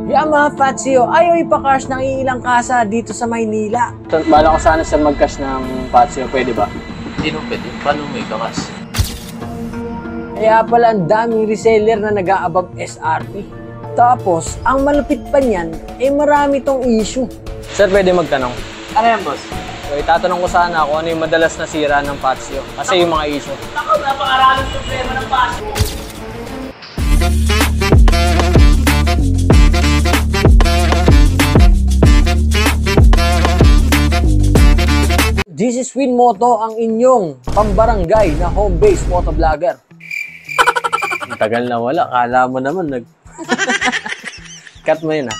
Yamaha Fazio ayaw ipa-cash ng ilang kasa dito sa Maynila. Bala ko sana sir mag-cash ng Fazio, pwede ba? Hindi nung pwede. Paano mo ikakas? Kaya pala ang daming reseller na nag-a-above SRP. Tapos, ang malapit pa niyan, marami tong issue. Sir, pwede magtanong? Ano yan, boss? So, itatanong ko sana kung ano yung madalas na sira ng Fazio. Kasi yung mga issue. Ako, napakaraming problema ng Fazio. This is Win Moto, ang inyong pambarangay na home-based motovlogger. Ang tagal na wala, kala mo naman Cut mo yun ha.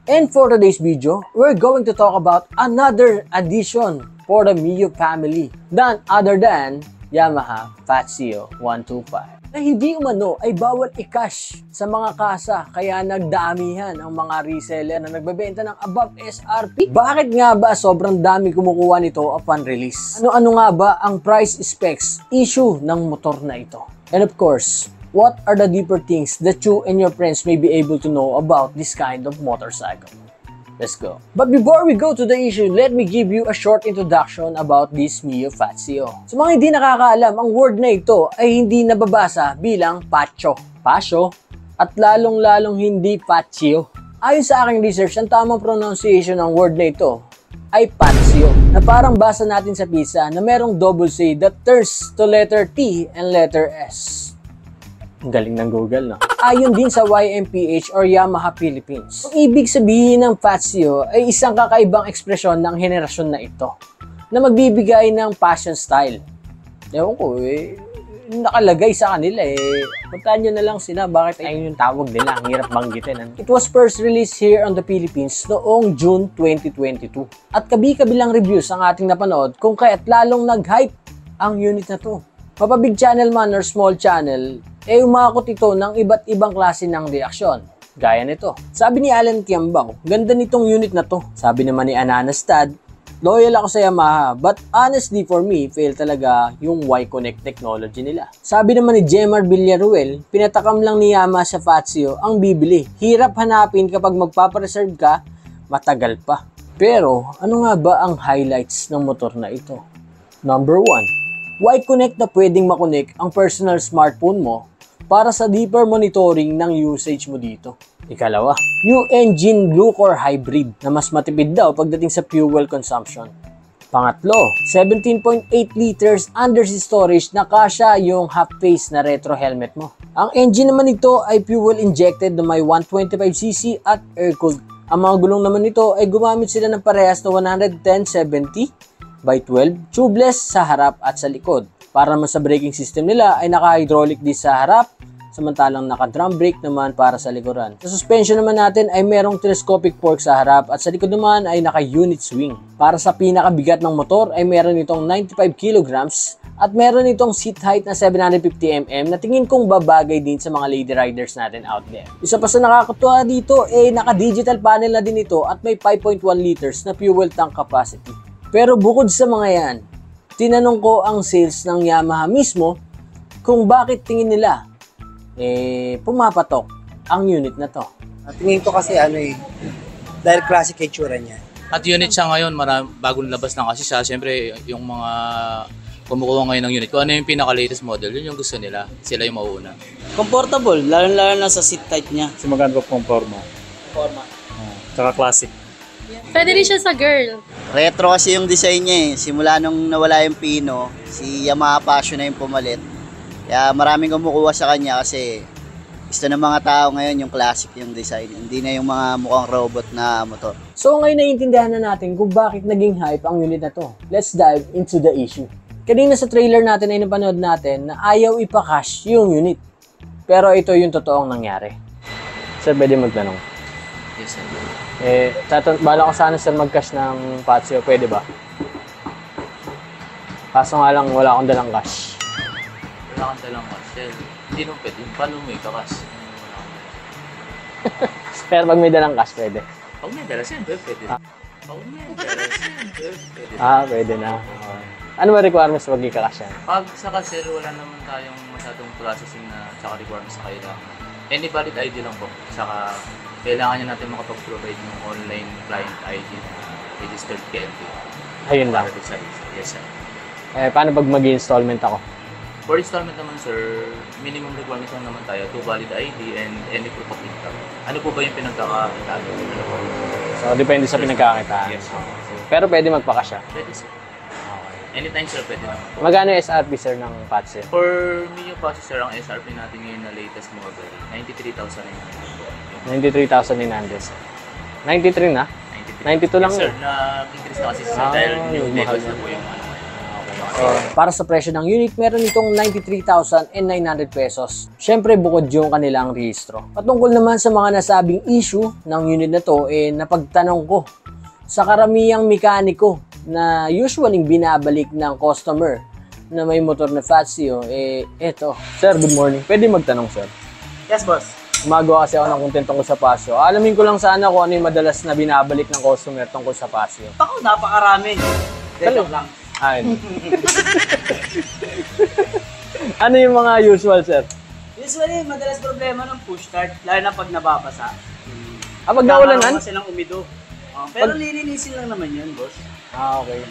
And for today's video, we're going to talk about another addition for the Mio family, none other than Yamaha Fazio 125. Na hindi umano ay bawal i-cash sa mga kasa, kaya nagdamihan ang mga reseller na nagbebenta ng above SRP. Bakit nga ba sobrang dami kumukuha nito upon release? Ano-ano nga ba ang price specs issue ng motor na ito? And of course, what are the deeper things that you and your friends may be able to know about this kind of motorcycle? Let's go. But before we go to the issue, let me give you a short introduction about this Mio Fazio. Sa mga hindi nakakaalam, ang word na ito ay hindi nababasa bilang pacho, pasyo, at lalong-lalong hindi Fazio. Ayon sa aking research, ang tamang pronunciation ng word na ito ay Fazio, na parang basa natin sa pizza na merong double C that turns to letter T and letter S. Galing ng Google, no? Ayon din sa YMPH or Yamaha Philippines. Ang ibig sabihin ng Fazio ay isang kakaibang ekspresyon ng henerasyon na ito na magbibigay ng passion style. Ewan ko, nakalagay sa kanila puntahan nyo na lang sila bakit ayun yung tawag nila. Ang hirap banggitin. It was first released here on the Philippines noong June 2022. At kabi-kabilang reviews ang ating napanood kung kaya't lalong nag-hype ang unit na to. Mapabig channel man or small channel, umakot ito ng iba't ibang klase ng reaksyon. Gaya nito. Sabi ni Alan Kiambao, ganda nitong unit na to. Sabi naman ni Ananastad, loyal ako sa Yamaha, but honestly for me, fail talaga yung Y-Connect technology nila. Sabi naman ni Jemar Villaruel, pinatakam lang ni Yamaha sa Fazio ang bibili. Hirap hanapin kapag magpapareserve ka, matagal pa. Pero ano nga ba ang highlights ng motor na ito? Number 1. Y-Connect na pwedeng makonek ang personal smartphone mo para sa deeper monitoring ng usage mo dito. Ikalawa, new engine Blue Core Hybrid na mas matipid daw pagdating sa fuel consumption. Pangatlo, 17.8 liters underseat storage na kasya yung half-face na retro helmet mo. Ang engine naman nito ay fuel injected na may 125cc at air-cooled. Ang mga gulong naman nito ay gumamit sila ng parehas na 110/70/12 tubeless sa harap at sa likod. Para naman sa braking system nila ay naka-hydraulic disc sa harap, samantalang naka-drum brake naman para sa likuran. Sa suspension naman natin ay merong telescopic fork sa harap at sa likod naman ay naka-unit swing. Para sa pinakabigat ng motor ay meron itong 95 kilograms at meron itong seat height na 750 mm na tingin kong babagay din sa mga lady riders natin out there. Isa pa sa nakakatuwa dito naka-digital panel na din ito at may 5.1 liters na fuel tank capacity. Pero bukod sa mga yan, tinanong ko ang sales ng Yamaha mismo kung bakit tingin nila pumapatok ang unit na to. Tingin ko kasi dahil classic itsura niya. At unit siya ngayon, bagong labas na kasi siya. Siyempre, yung mga kumukuha ngayon ng unit, kung ano yung pinaka-latest model, yun yung gusto nila. Sila yung mauuna. Comfortable, lalo na sa seat type niya. So maganda po conforma. Tsaka classic. Pwede rin siya sa girl. Retro kasi yung design niya Simula nung nawala yung Pino, si Yamaha Passion na yung pumalit. Kaya maraming kumukuha sa kanya kasi gusto ng mga tao ngayon yung classic yung design. Hindi na yung mga mukhang robot na motor. So ngayon naiintindihan na natin kung bakit naging hype ang unit na to. Let's dive into the issue. Kanina sa trailer natin ay napanood natin na ayaw ipa-cash yung unit. Pero ito yung totoong nangyari. Sir, pwede magtanong? Yes, sir. Bala ko sana sir mag-cash ng Fazio, pwede ba? Kaso nga lang wala akong dalang cash. Wala kang dalang cash. Hindi nung pwede. Paano mo ikakas? Pero pag may dalang cash, pwede. Pag may dala, siyempre pwede. Pag may dala, siyempre pwede. Pwede na. Okay. Ano ba requirements pag ika-cash yan? Pag sa cashier, wala naman tayong masyadong processing na tsaka requirements na kailangan. Any valid ID lang po. Tsaka kailangan niya natin makapag-provide ng online client ID na registered PNP. Ayun lang. Para sa yes, sir. Paano pag mag-installment ako? For installment naman, sir, minimum requirements lang naman tayo, 2 valid ID and any proof of income. Ano po ba yung pinagkakakitaan? So, depende sa pinagkakitaan. Yes, sir. Pero pwede magpakasya. Pwede, sir. Anytime, sir, pwede naman. Magkano yung SRP, sir, ng Patsia? For Mio Passi, sir, ang SRP natin ngayon na latest model, 93,900. 93,900. 93 na? 92 lang. Yes, sir, na-increase na kasi sir dahil new levels na po yung ano. Para sa presyo ng unit, meron itong 93,900 pesos. Siyempre, bukod yung kanilang rehistro. Patungkol naman sa mga nasabing issue ng unit na to, napagtanong ko sa karamihang mekaniko na usually binabalik ng customer na may motor na Fazio, eto. Sir, good morning. Pwede magtanong, sir? Yes, boss. Gumagawa kasi ako ng content tungkol sa Fazio. Alamin ko lang sana kung ano yung madalas na binabalik ng customer tungkol sa Fazio. Ako, napakarami. Joke lang. Ayun. Ano yung mga usual, sir? Usually, madalas problema ng push start, lalo na pag nababasa. Pag naulanan? Kasi ng umido. Pero lilinisin lang naman yun, boss. Okay.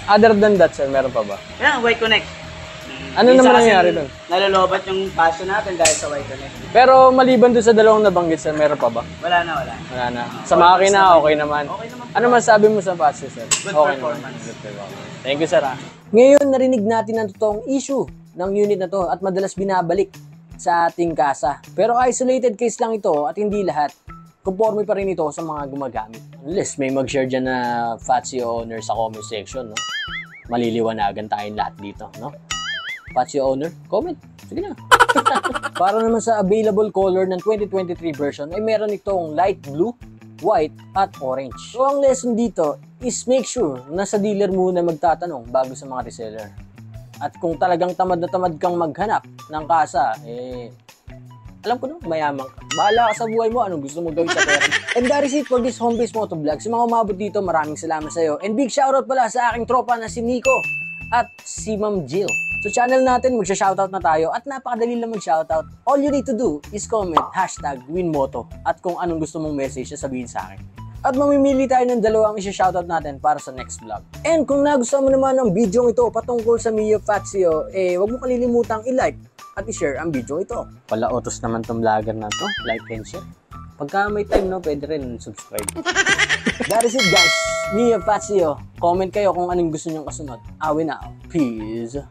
Other than that, sir, meron pa ba? Yan, Y-Connect. Ano naman nangyari doon? Nalolobat yung paso natin dahil sa Y-Connect. Pero maliban doon sa dalawang nabanggit, sir, meron pa ba? Wala na, wala. Wala na. Sa makina, okay naman. Okay naman. Ano masabi mo sa Fazio, sir? Good Okay performance. naman. Good performance. Thank you, sir. Ngayon, narinig natin ang totoong issue ng unit na to at madalas binabalik sa ating kasa. Pero isolated case lang ito at hindi lahat. Conforme pa rin ito sa mga gumagamit. Unless may mag-share dyan na Fazio owner sa comment section, no? Maliliwanagan tayong lahat dito, no? Fazio owner, comment. Sige na. Para naman sa available color ng 2023 version, ay meron itong light blue, white, at orange. So, ang lesson dito is make sure na sa dealer muna magtatanong bago sa mga reseller. At kung talagang tamad na tamad kang maghanap ng kasa, alam ko na, mayaman ka. Bahala ka sa buhay mo, anong gusto mo gawin sa pera. And that is it for this home-based motovlog. Sa mga umabot dito, maraming salamat sa iyo. And big shoutout pala sa aking tropa na si Nico at si Ma'am Jill. So channel natin, magsha-shoutout na tayo at napakadali lang mag-shoutout. All you need to do is comment #WinMoto at kung anong gusto mong message na sabihin sa akin. At mamimili tayo ng dalawang isa-shoutout natin para sa next vlog. And kung nagustuhan mo naman ng video ito patungkol sa Mio Fazio, huwag mo kalilimutang i-like at i-share ang video ito. Pala utos naman tong vlogger na to, like and share. Pagka may time, no, pwede rin subscribe. That is it, guys. Mio Fazio. Comment kayo kung anong gusto nyong kasunod. Awin na. Peace.